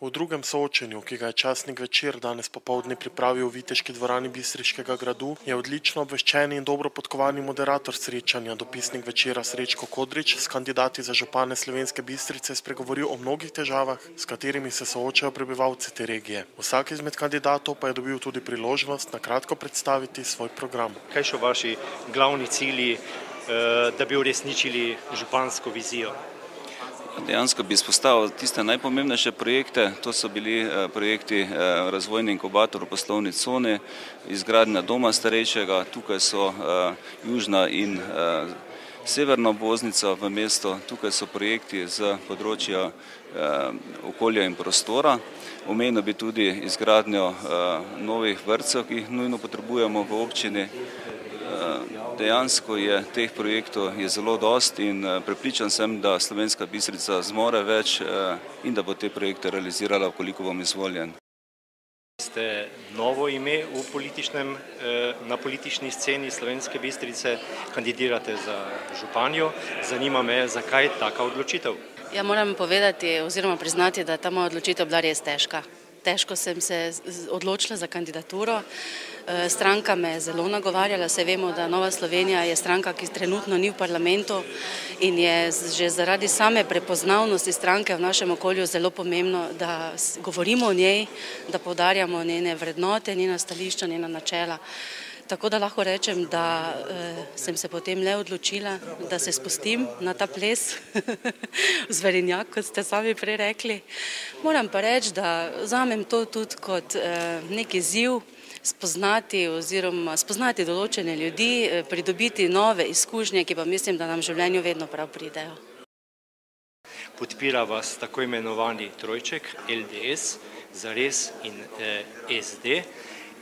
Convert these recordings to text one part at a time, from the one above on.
V drugem soočenju, ki ga je časnik Večer danes popoldne pripravil v Viteški dvorani Bistriškega gradu, je odlično obveščeni in dobro podkovani moderator srečanja, dopisnik Večera Srečko Kodrič, s kandidati za župane Slovenske Bistrice spregovoril o mnogih težavah, s katerimi se soočajo prebivalci te regije. Vsak izmed kandidatov pa je dobil tudi priložnost na kratko predstaviti svoj program. Kaj so vaši glavni cilji, da bi uresničili župansko vizijo? Dejansko bi izpostavil tiste najpomembnejše projekte, to so bili projekti razvojni inkubator v poslovni coni, izgradnja doma starejšega, tukaj so južna in severna obvoznica v mesto, tukaj so projekti z področja okolja in prostora. Omenil bi tudi izgradnjo novih vrtcev, ki jih nujno potrebujemo v občini. Dejansko je teh projektov zelo dosti in prepričan sem, da Slovenska Bistrica zmore več in da bo te projekte realizirala, koliko bom izvoljen. Ste novo ime na politični sceni Slovenske Bistrice, kandidirate za županjo. Zanima me, zakaj taka odločitev? Ja, moram povedati oziroma priznati, da je ta moja odločitev bila res težka. Težko sem se odločila za kandidaturo. Stranka me je zelo nagovarjala, saj vemo, da Nova Slovenija je stranka, ki trenutno ni v parlamentu in je že zaradi same prepoznavnosti stranke v našem okolju zelo pomembno, da govorimo o njej, da poudarjamo njene vrednote, njena stališča, njena načela. Tako da lahko rečem, da sem se potem le odločila, da se spustim na ta ples zverinjak, kot ste sami prej rekli. Moram pa reči, da vzamem to tudi kot neki izziv, spoznati določene ljudi, pridobiti nove izkušnje, ki pa mislim, da nam v življenju vedno prav pridejo. Podpira vas tako imenovani trojček, LDS, Zares in SD.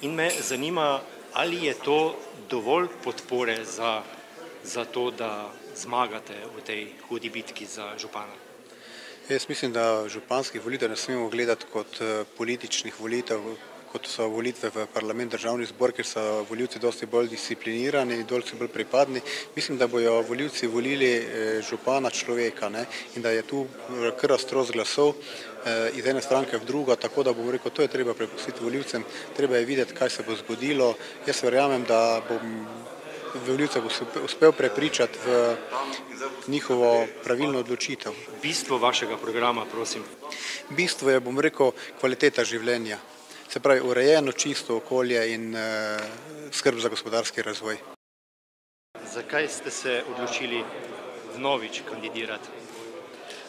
In me zanima, ali je to dovolj podpore za to, da zmagate v tej hudi bitki za župana? Jaz mislim, da županskih volitev ne smemo gledati kot političnih volitev, kot so volitve v parlament, državni zbor, ker so volivci dosti bolj disciplinirani in dosti bolj pripadni. Mislim, da bojo volivci volili župana človeka, ne? In da je tu kar rastrost glasov iz ene stranke v drugo, tako da bom rekel, to je treba prepustiti volivcem, treba je videti, kaj se bo zgodilo. Jaz verjamem, da bom volivce uspel prepričati v njihovo pravilno odločitev. Bistvo vašega programa, prosim. Bistvo je, bom rekel, kvaliteta življenja. Se pravi, urejeno, čisto okolje in skrb za gospodarski razvoj. Zakaj ste se odločili vnovič kandidirati?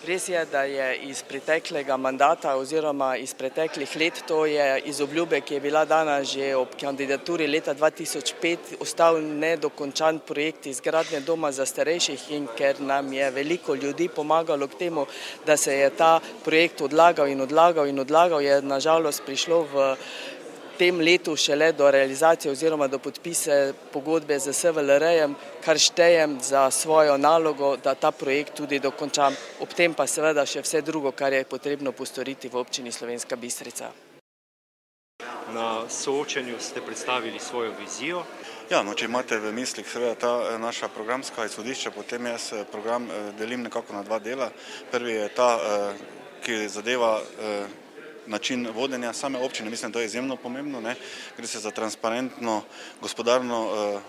Res je, da je iz preteklega mandata oziroma iz preteklih let, to je iz obljube, ki je bila dana že ob kandidaturi leta 2005, ostal nedokončan projekt izgradnje doma za starejših in ker nam je veliko ljudi pomagalo k temu, da se je ta projekt odlagal in odlagal in odlagal, je nažalost prišlo v tem letu šele do realizacije oziroma do podpise pogodbe z SVLR-jem, kar štejem za svojo nalogo, da ta projekt tudi dokončam. Ob tem pa seveda še vse drugo, kar je potrebno postoriti v občini Slovenska Bistrica. Na soočenju ste predstavili svojo vizijo. Ja, če imate v mislih seveda ta naša programska izhodišča, potem jaz program delim nekako na dva dela. Prvi je ta, ki zadeva način vodenja same občine, mislim, da to je izjemno pomembno, ne? Gre se za transparentno, gospodarno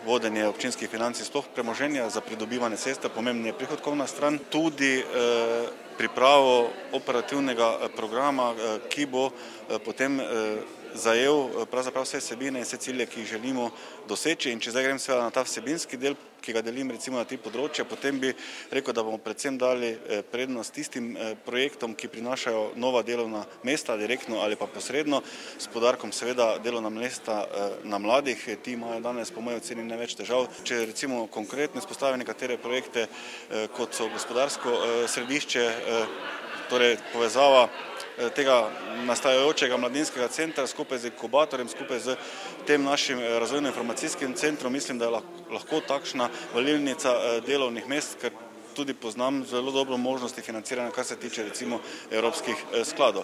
vodenje občinskih financ, sploh premoženja za pridobivanje sredstev, pomembna je prihodkovna stran, tudi pripravo operativnega programa, ki bo potem zajel pravzaprav vse vsebine in vse cilje, ki jih želimo doseči. In če zdaj grem seveda na ta vsebinski del, ki ga delim recimo na tri področja, potem bi rekel, da bomo predvsem dali prednost tistim projektom, ki prinašajo nova delovna mesta, direktno ali pa posredno, s poudarkom seveda delovna mesta na mladih. Ti imajo danes po moji oceni največ težav. Če recimo konkretno izpostavim nekatere projekte, kot so gospodarsko središče, torej povezava tega nastajajočega mladinskega centra skupaj z inkubatorjem, skupaj z tem našim razvojno-informacijskim centrom, mislim, da je lahko takšna valilnica delovnih mest, ker tudi poznam zelo dobro možnosti financiranja, kar se tiče recimo evropskih skladov.